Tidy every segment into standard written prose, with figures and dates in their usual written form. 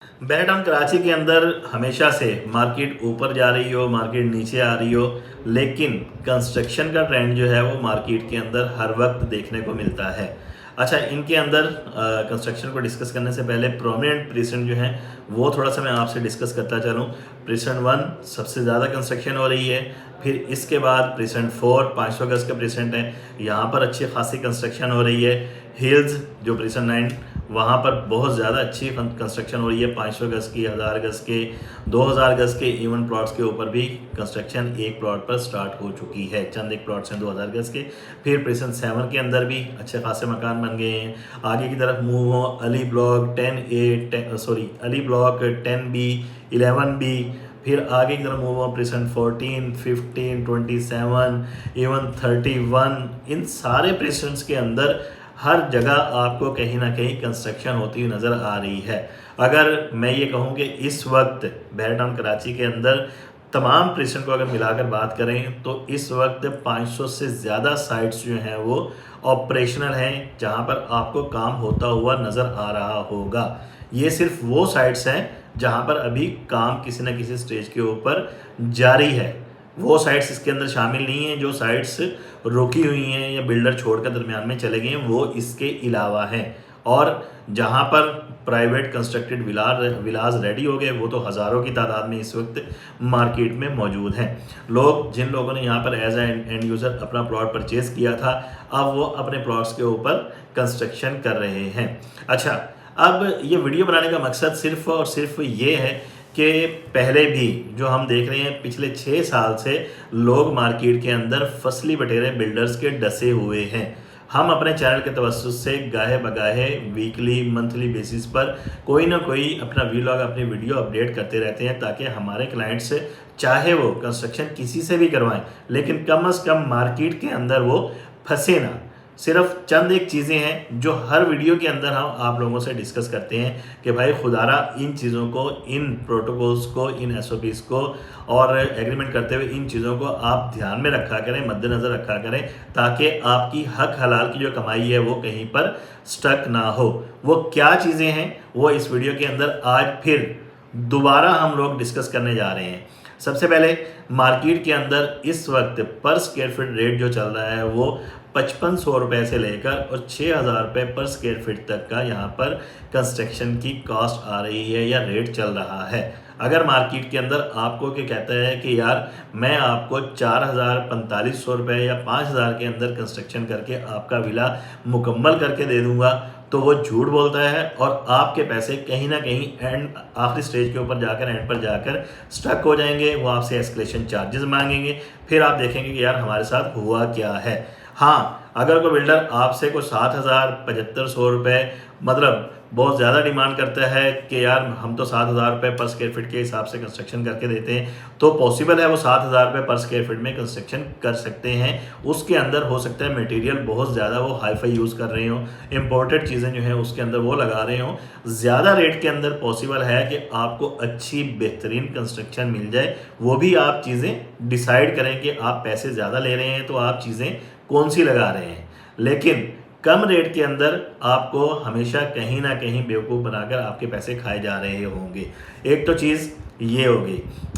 बैरटाउन कराची के अंदर हमेशा से मार्केट ऊपर जा रही हो, मार्केट नीचे आ रही हो, लेकिन कंस्ट्रक्शन का ट्रेंड जो है वो मार्केट के अंदर हर वक्त देखने को मिलता है। अच्छा, इनके अंदर कंस्ट्रक्शन को डिस्कस करने से पहले प्रोमिनेंट प्रेजेंट जो है वो थोड़ा सा मैं आपसे डिस्कस करता चलूँ। प्रेजेंट 1 सबसे ज़्यादा कंस्ट्रक्शन हो रही है, फिर इसके बाद प्रेजेंट 4 500 गज का प्रेजेंट है, यहाँ पर अच्छी खासी कंस्ट्रक्शन हो रही है। हिल्स जो प्रेजेंट 9 वहाँ पर बहुत ज़्यादा अच्छी कंस्ट्रक्शन हो रही है, 500 गज की, 1000 गज के, 2000 गज के इवन प्लॉट्स के ऊपर भी कंस्ट्रक्शन एक प्लॉट पर स्टार्ट हो चुकी है। चंद एक प्लॉट्स हैं 2000 गज के। फिर प्रेजेंट 7 के अंदर भी अच्छे खासे मकान बन गए हैं। आगे की तरफ मूव हो, Ali block 10A Ali block 10B 11B, फिर आगे की तरफ मूव हो प्रेजेंट 14 15 27 इवन 31। इन सारे प्रेजेंट्स के अंदर हर जगह आपको कहीं ना कहीं कंस्ट्रक्शन होती हुई नज़र आ रही है। अगर मैं ये कहूँ कि इस वक्त बैरटाउन कराची के अंदर तमाम प्रेजेंट को अगर मिलाकर बात करें तो इस वक्त 500 से ज़्यादा साइट्स जो हैं वो ऑपरेशनल हैं, जहाँ पर आपको काम होता हुआ नज़र आ रहा होगा। ये सिर्फ वो साइट्स हैं जहाँ पर अभी काम किसी न किसी स्टेज के ऊपर जारी है। वो साइट्स इसके अंदर शामिल नहीं हैं जो साइट्स रोकी हुई हैं या बिल्डर छोड़कर दरमियान में चले गए हैं, वो इसके अलावा हैं। और जहाँ पर प्राइवेट कंस्ट्रक्टेड विलाज रेडी हो गए वो तो हज़ारों की तादाद में इस वक्त मार्केट में मौजूद हैं। जिन लोगों ने यहाँ पर एज एंड यूज़र अपना प्लॉट परचेज़ किया था, अब वो अपने प्लॉट्स के ऊपर कंस्ट्रक्शन कर रहे हैं। अच्छा, अब ये वीडियो बनाने का मकसद सिर्फ और सिर्फ ये है कि पहले भी जो हम देख रहे हैं पिछले 6 साल से लोग मार्केट के अंदर फसली बटेरे बिल्डर्स के डसे हुए हैं। हम अपने चैनल के तवज्जुह से गाहे बगाहे वीकली मंथली बेसिस पर कोई ना कोई अपना वीलॉग अपनी वीडियो अपडेट करते रहते हैं, ताकि हमारे क्लाइंट्स चाहे वो कंस्ट्रक्शन किसी से भी करवाएं लेकिन कम से कम मार्केट के अंदर वो फंसे ना। सिर्फ चंद एक चीज़ें हैं जो हर वीडियो के अंदर हम आप लोगों से डिस्कस करते हैं कि भाई खुदारा इन चीज़ों को, इन प्रोटोकॉल्स को, इन SOPs को और एग्रीमेंट करते हुए इन चीज़ों को आप ध्यान में रखा करें, मद्देनज़र रखा करें, ताकि आपकी हक हलाल की जो कमाई है वो कहीं पर स्टक ना हो। वो क्या चीज़ें हैं वो इस वीडियो के अंदर आज फिर दोबारा हम लोग डिस्कस करने जा रहे हैं। सबसे पहले मार्केट के अंदर इस वक्त पर स्क्वायर फीट रेट जो चल रहा है वो 5500 रुपये से लेकर और 6000 रुपये पर स्क्वायर फीट तक का यहाँ पर कंस्ट्रक्शन की कॉस्ट आ रही है या रेट चल रहा है। अगर मार्केट के अंदर आपको क्या कहता है कि यार मैं आपको 4500 रुपये या 5000 के अंदर कंस्ट्रक्शन करके आपका विला मुकम्मल करके दे दूंगा, तो वो झूठ बोलता है और आपके पैसे कहीं ना कहीं एंड आखिरी स्टेज के ऊपर जाकर एंड पर जाकर स्टक हो जाएंगे। वो आपसे एस्केलेशन चार्जेस मांगेंगे, फिर आप देखेंगे कि यार हमारे साथ हुआ क्या है। हाँ, अगर कोई बिल्डर आपसे कोई 7000 7500 रुपये मतलब बहुत ज़्यादा डिमांड करता है कि यार हम तो 7000 रुपये पर स्क्वायर फीट के हिसाब से कंस्ट्रक्शन करके देते हैं, तो पॉसिबल है वो 7000 रुपये पर स्क्वायर फीट में कंस्ट्रक्शन कर सकते हैं। उसके अंदर हो सकता है मटेरियल बहुत ज़्यादा वो हाई फाई यूज़ कर रहे हो, इम्पोर्टेड चीज़ें जो हैं उसके अंदर वो लगा रहे हो। ज़्यादा रेट के अंदर पॉसिबल है कि आपको अच्छी बेहतरीन कंस्ट्रक्शन मिल जाए। वो भी आप चीज़ें डिसाइड करें कि आप पैसे ज़्यादा ले रहे हैं तो आप चीज़ें कौन सी लगा रहे हैं। लेकिन कम रेट के अंदर आपको हमेशा कहीं ना कहीं बेवकूफ़ बनाकर आपके पैसे खाए जा रहे होंगे। एक तो चीज़ ये होगी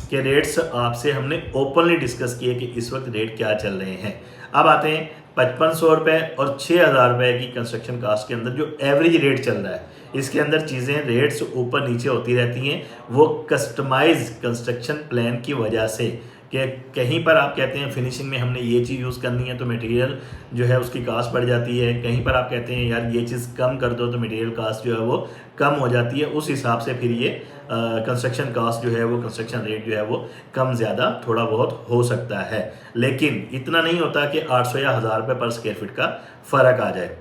कि रेट्स आपसे हमने ओपनली डिस्कस किए कि इस वक्त रेट क्या चल रहे हैं। अब आते हैं 5500 रुपये और 6000 रुपये की कंस्ट्रक्शन कास्ट के अंदर जो एवरेज रेट चल रहा है, इसके अंदर चीज़ें रेट्स ऊपर नीचे होती रहती हैं। वो कस्टमाइज कंस्ट्रक्शन प्लान की वजह से कि कहीं पर आप कहते हैं फिनिशिंग में हमने ये चीज़ यूज़ करनी है तो मटेरियल जो है उसकी कास्ट बढ़ जाती है, कहीं पर आप कहते हैं यार ये चीज़ कम कर दो तो मटेरियल कास्ट जो है वो कम हो जाती है। उस हिसाब से फिर ये कंस्ट्रक्शन कास्ट जो है वो, कंस्ट्रक्शन रेट जो है वो कम ज़्यादा थोड़ा बहुत हो सकता है, लेकिन इतना नहीं होता कि 800 या 1000 रुपये पर स्क्वायर फीट का फ़र्क आ जाए।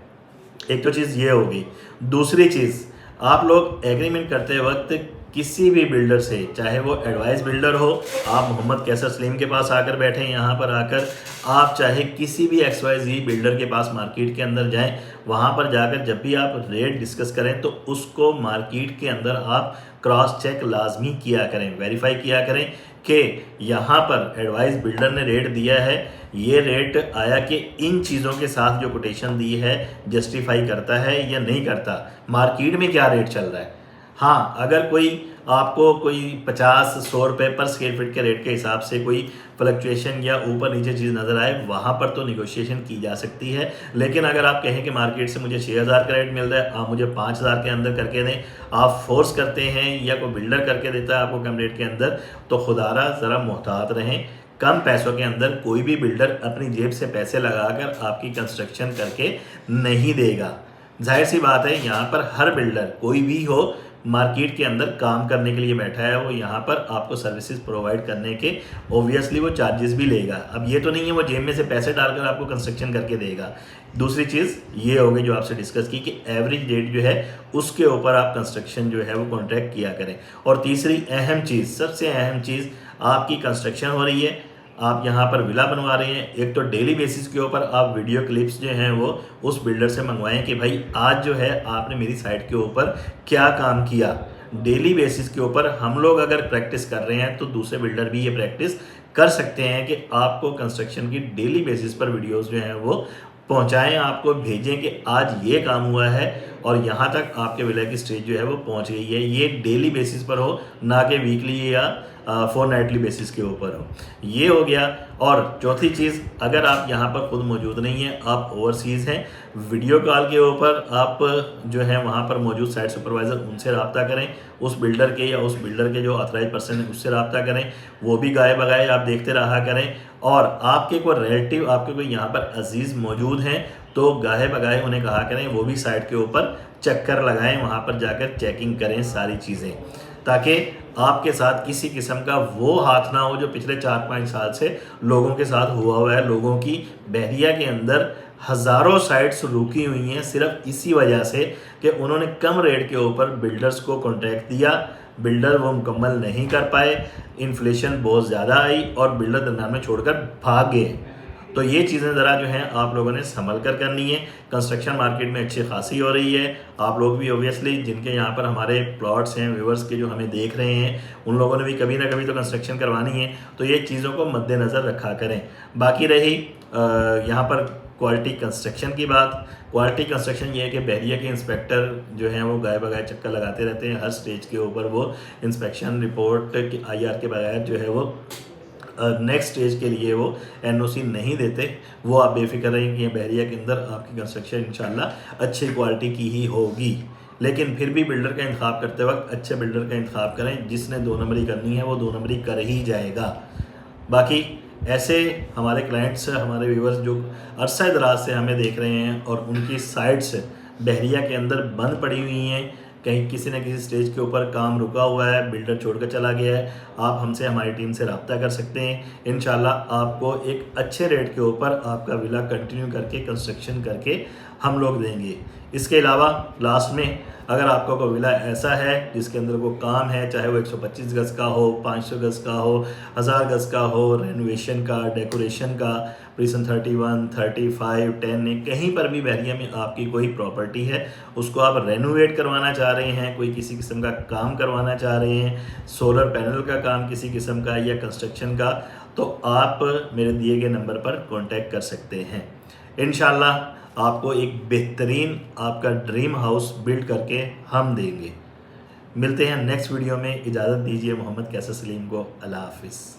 एक तो चीज़ ये होगी। दूसरी चीज़, आप लोग एग्रीमेंट करते वक्त किसी भी बिल्डर से, चाहे वो एडवाइस बिल्डर हो, आप मोहम्मद कैसर सलीम के पास आकर बैठें, यहाँ पर आकर आप चाहे किसी भी XYZ बिल्डर के पास मार्केट के अंदर जाएं, वहाँ पर जाकर जब भी आप रेट डिस्कस करें तो उसको मार्केट के अंदर आप क्रॉस चेक लाजमी किया करें, वेरीफाई किया करें कि यहाँ पर एडवाइस बिल्डर ने रेट दिया है, ये रेट आया कि इन चीज़ों के साथ जो कोटेशन दी है जस्टिफाई करता है या नहीं करता, मार्केट में क्या रेट चल रहा है। हाँ, अगर कोई आपको कोई 50-100 रुपये पर स्क्वायर फीट के रेट के हिसाब से कोई फ्लक्चुएशन या ऊपर नीचे चीज़ नज़र आए, वहाँ पर तो निगोशिएशन की जा सकती है। लेकिन अगर आप कहें कि मार्केट से मुझे 6,000 का रेट मिल रहा है, आप मुझे 5,000 के अंदर करके दें, आप फोर्स करते हैं या कोई बिल्डर करके देता है आपको कम रेट के अंदर, तो खुदारा ज़रा मुहतात रहें। कम पैसों के अंदर कोई भी बिल्डर अपनी जेब से पैसे लगाकर आपकी कंस्ट्रक्शन करके नहीं देगा। जाहिर सी बात है, यहाँ पर हर बिल्डर कोई भी हो, मार्केट के अंदर काम करने के लिए बैठा है, वो यहाँ पर आपको सर्विसेज प्रोवाइड करने के ऑब्वियसली वो चार्जेस भी लेगा। अब ये तो नहीं है वो जेब में से पैसे डालकर आपको कंस्ट्रक्शन करके देगा। दूसरी चीज़ ये होगी जो आपसे डिस्कस की कि एवरेज रेट जो है उसके ऊपर आप कंस्ट्रक्शन जो है वो कॉन्ट्रैक्ट किया करें। और तीसरी अहम चीज़, सबसे अहम चीज़, आपकी कंस्ट्रक्शन हो रही है, आप यहाँ पर विला बनवा रहे हैं, एक तो डेली बेसिस के ऊपर आप वीडियो क्लिप्स जो हैं वो उस बिल्डर से मंगवाएं कि भाई आज जो है आपने मेरी साइट के ऊपर क्या काम किया। डेली बेसिस के ऊपर हम लोग अगर प्रैक्टिस कर रहे हैं तो दूसरे बिल्डर भी ये प्रैक्टिस कर सकते हैं कि आपको कंस्ट्रक्शन की डेली बेसिस पर वीडियोस जो हैं वो पहुंचाएं, आपको भेजें कि आज ये काम हुआ है और यहाँ तक आपके विला की स्टेज जो है वो पहुंच गई है। ये डेली बेसिस पर हो, ना कि वीकली या फोर्टनाइटली बेसिस के ऊपर हो। ये हो गया। और चौथी चीज़, अगर आप यहाँ पर खुद मौजूद नहीं हैं, आप ओवरसीज़ हैं, वीडियो कॉल के ऊपर आप जो है वहाँ पर मौजूद साइट सुपरवाइज़र उनसे रब्ता करें, उस बिल्डर के या उस बिल्डर के जो ऑथराइज पर्सन है उससे रब्ता करें। वो भी गाए बगाए आप देखते रहा करें। और आपके कोई रिलेटिव, आपके कोई यहाँ पर अजीज़ मौजूद हैं तो गाहे बगाए उन्हें कहा करें वो भी साइट के ऊपर चक्कर लगाएं, वहाँ पर जाकर चेकिंग करें सारी चीज़ें, ताकि आपके साथ किसी किस्म का वो हाथ ना हो जो पिछले 4-5 साल से लोगों के साथ हुआ है। लोगों की बहरिया के अंदर हज़ारों साइट्स रुकी हुई हैं सिर्फ इसी वजह से कि उन्होंने कम रेट के ऊपर बिल्डर्स को कॉन्ट्रैक्ट दिया, बिल्डर वो मुकम्मल नहीं कर पाए, इन्फ्लेशन बहुत ज़्यादा आई और बिल्डर दरमियान में छोड़कर भाग गए। तो ये चीज़ें ज़रा जो हैं आप लोगों ने संभल कर करनी है। कंस्ट्रक्शन मार्केट में अच्छी खासी हो रही है। आप लोग भी ऑब्वियसली, जिनके यहाँ पर हमारे प्लॉट्स हैं, व्यूवर्स के जो हमें देख रहे हैं, उन लोगों ने भी कभी ना कभी तो कंस्ट्रक्शन करवानी है, तो ये चीज़ों को मद्देनज़र रखा करें। बाकी रही यहाँ पर क्वालिटी कंस्ट्रक्शन की बात। क्वालिटी कंस्ट्रक्शन ये है कि बहरिया के इंस्पेक्टर जो हैं वो गाय बगाए चक्कर लगाते रहते हैं, हर स्टेज के ऊपर वो इंस्पेक्शन रिपोर्ट के IR के बगैर जो है वो नेक्स्ट स्टेज के लिए वो NOC नहीं देते। वो आप बेफिक्र रहें कि बहरिया के अंदर आपकी कंस्ट्रक्शन इंशाल्लाह अच्छी क्वालिटी की ही होगी। लेकिन फिर भी बिल्डर का इंतखाब करते वक्त अच्छे बिल्डर का इंतखाब करें, जिसने 2 नंबरी करनी है वो 2 नंबरी कर ही जाएगा। बाकी ऐसे हमारे क्लाइंट्स, हमारे व्यूवर्स जो अरसा दराज से हमें देख रहे हैं और उनकी साइट्स बहरिया के अंदर बंद पड़ी हुई हैं, कहीं किसी न किसी स्टेज के ऊपर काम रुका हुआ है, बिल्डर छोड़कर चला गया है, आप हमसे, हमारी टीम से रब्ता कर सकते हैं। इंशाल्लाह आपको एक अच्छे रेट के ऊपर आपका विला कंटिन्यू करके कंस्ट्रक्शन करके हम लोग देंगे। इसके अलावा लास्ट में, अगर आपका कोई विला ऐसा है जिसके अंदर वो काम है, चाहे वो 125 गज़ का हो, 500 गज़ का हो, 1000 गज़ का हो, रेनोवेशन का, डेकोरेशन का, प्रीसन 31, 35, 10, कहीं पर भी बहरिया में आपकी कोई प्रॉपर्टी है, उसको आप रेनोवेट करवाना चाह रहे हैं, कोई किसी किस्म का काम करवाना चाह रहे हैं, सोलर पैनल का काम किसी किस्म का या कंस्ट्रक्शन का, तो आप मेरे दिए गए नंबर पर कॉन्टैक्ट कर सकते हैं। इंशाल्लाह आपको एक बेहतरीन आपका ड्रीम हाउस बिल्ड करके हम देंगे। मिलते हैं नेक्स्ट वीडियो में। इजाज़त दीजिए मोहम्मद कैसर सलीम को। अल्लाह हाफिज़।